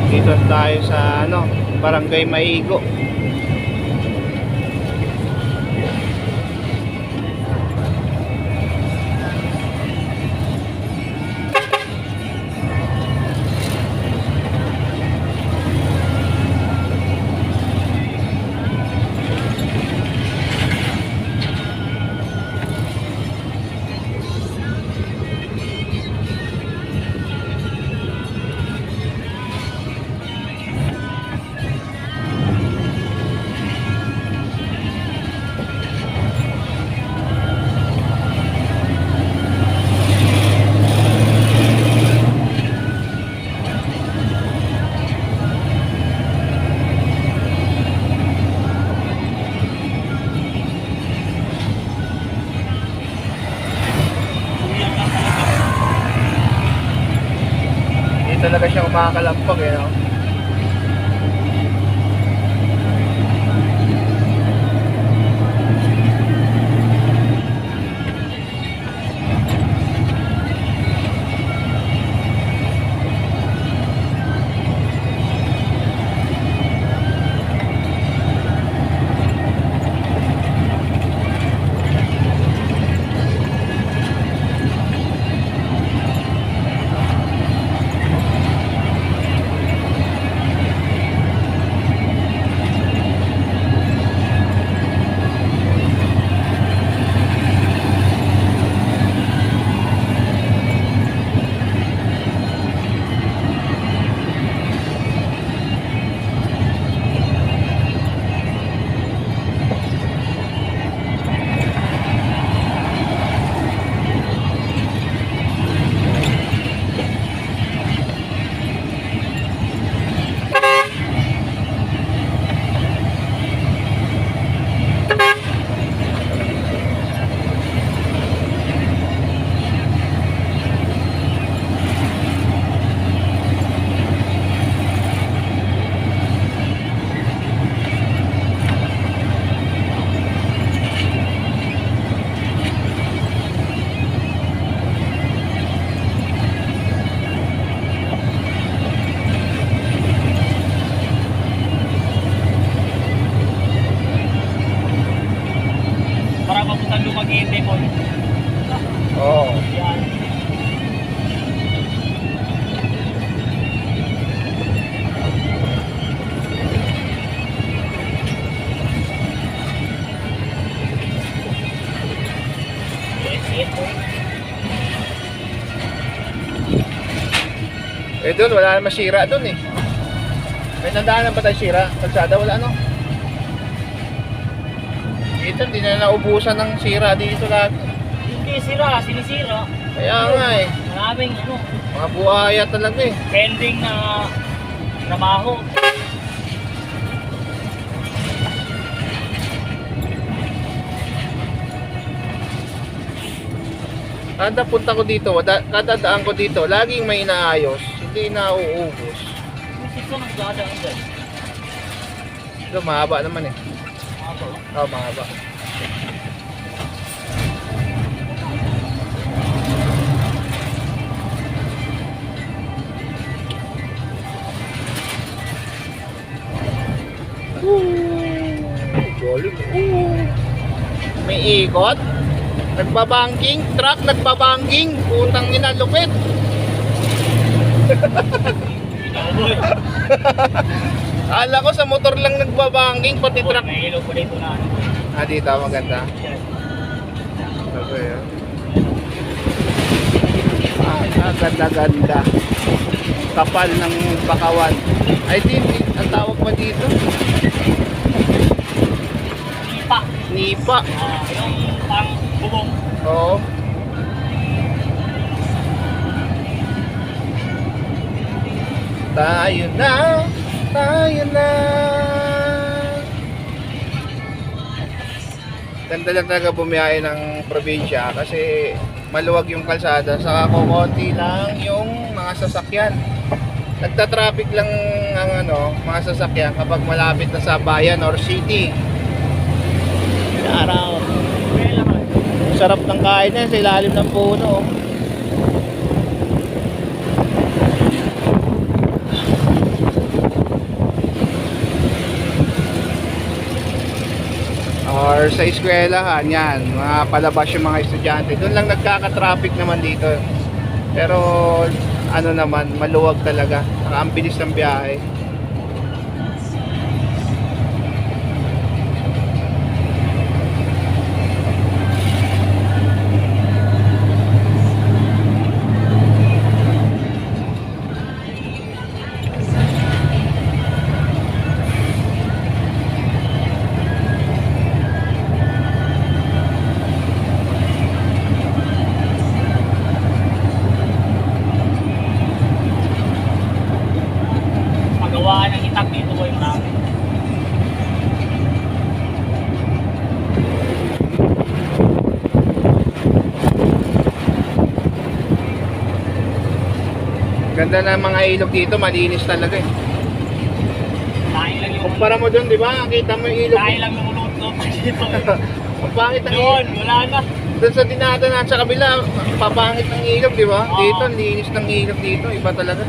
Dito tayo sa ano, Barangay Maigo. Talaga siya umakalampag eh, no? Oo. Yan. Eh doon, wala naman sira doon eh. May nandaanan ba tayo sira? Kalsada, wala no? Dito, hindi na naubusan ng sira dito lahat. Hindi sira, sinisira. Kaya nga eh. Maraming ano, Mga buhaya talaga eh. pending na trabaho. Kada punta ko dito, kada daan ko dito, laging may inaayos. Hindi nauubos. Yung sisa nagdadaan dyan. Ito, mahaba naman eh. Ako. Oo, mahaba. Galing. May ikot. Nagbabangking. Truck nagbabangking. Putang ina, lupit. Boy. Ala ko sa motor lang nagbabangking, pati truck. May ilaw po dito na ano. Dito maganda. Yan. Okay, ganda-ganda. Kapal ng bakawan. Ay, hindi. Ang tawag pa dito? Ipa. Nipa. Yung pang bubong. Oo. Tayo na. Tayo na. Ganda lang talaga bumiyahe ng probinsya kasi maluwag yung kalsada, saka kukunti lang yung mga sasakyan. Nagta-traffic lang ang mga sasakyan kapag malapit na sa bayan or city. Araw. Sarap ng kain na sa ilalim ng puno. or sa eskwelahan, yan, mga palabas yung mga estudyante. Doon lang nagkaka-traffic naman dito. Pero ano naman, maluwag talaga. Saka ang bilis ng biyahe. Pagawaan ng itak dito boy, marami. Ganda ng mga ilog dito, malinis talaga eh. Dahil lang yung Kumpara mo doon, di ba? Kita mo yung ilog. dahil lang yung ulot ko dito. Ang pangit ng Yun, ilog. wala na. Doon sa dinata na sa kabila, papangit ng ilog, di ba? Oo. Dito, ang linis ng ilog dito. Iba talaga.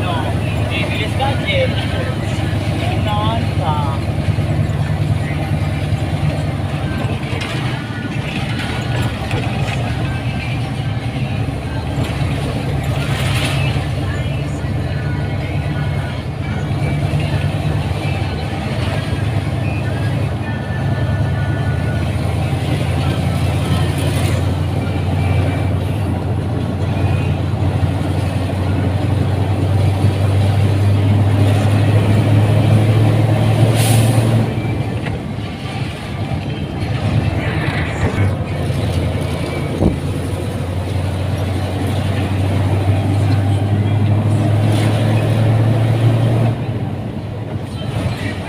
No, bibilis ka din. Ganon ka.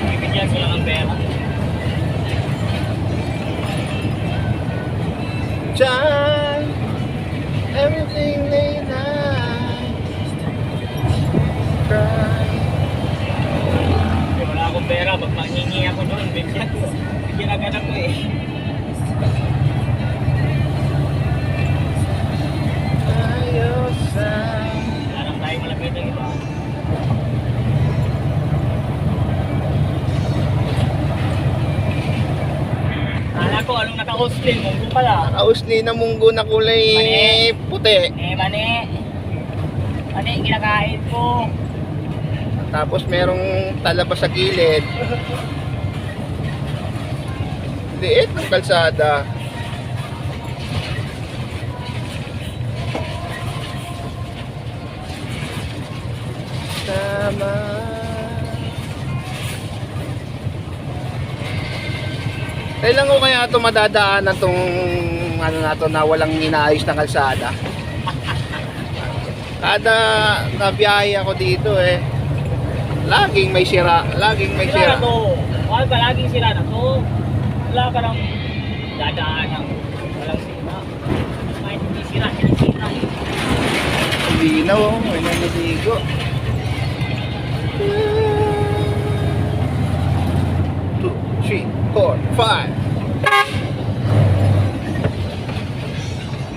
Bibigyan sila ng pera. John, everything they like. Cry. Wala akong pera, pag manghingi ako doon, bigyan ko. Bigyan agad ako eh. Ayos na. Wala nang tayo malapit ng iba. Kala ko anong naka-hostel, munggo pala. Nakausli na munggo na kulay Mani. puti. Mani. Mani, kinakain ko. Tapos merong talaba sa gilid. Liit ng kalsada. Tama. Kailan ko kaya ito madadaanan tong ano na to na walang inaayos na kalsada? Kada nabiyahe ako dito eh, laging may sira, laging may Sira sira. na to. Wala ba laging sira na to? Wala ka nang dadaan ng walang sira. Kahit hindi sira, hindi sira. Hindi na oh, may naliligo. 2, 3, 4, 5.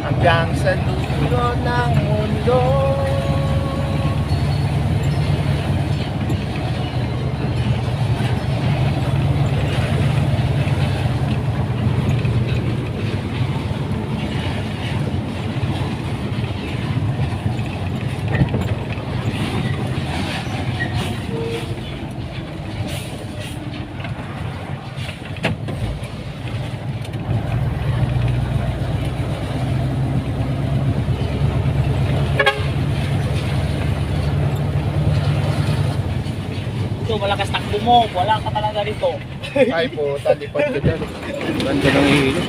Hanggang sa dulo ng mundo. Ito, malakas takbo mo. Wala ka talaga rito. Ay po, talipad ka dyan. Ganda ng hilo.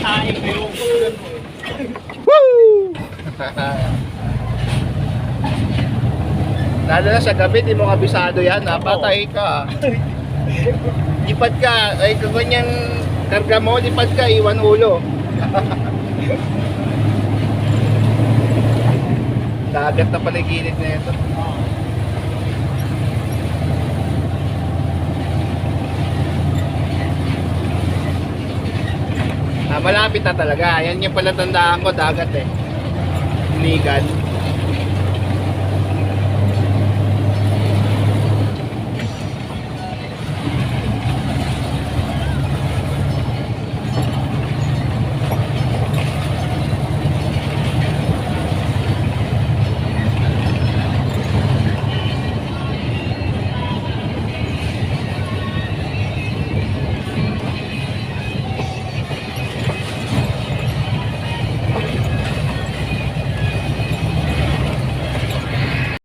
Ay, pero kulan mo. Woo! Lalo na sa gabi, di mo kabisado yan, napatay ka. Lipad ka, ay kung ganyan karga mo, lipad ka, iwan ulo. Dagat na pala yung gilid na ito. Malapit na talaga. Yan yung palatandaan ko, dagat eh. Ligan.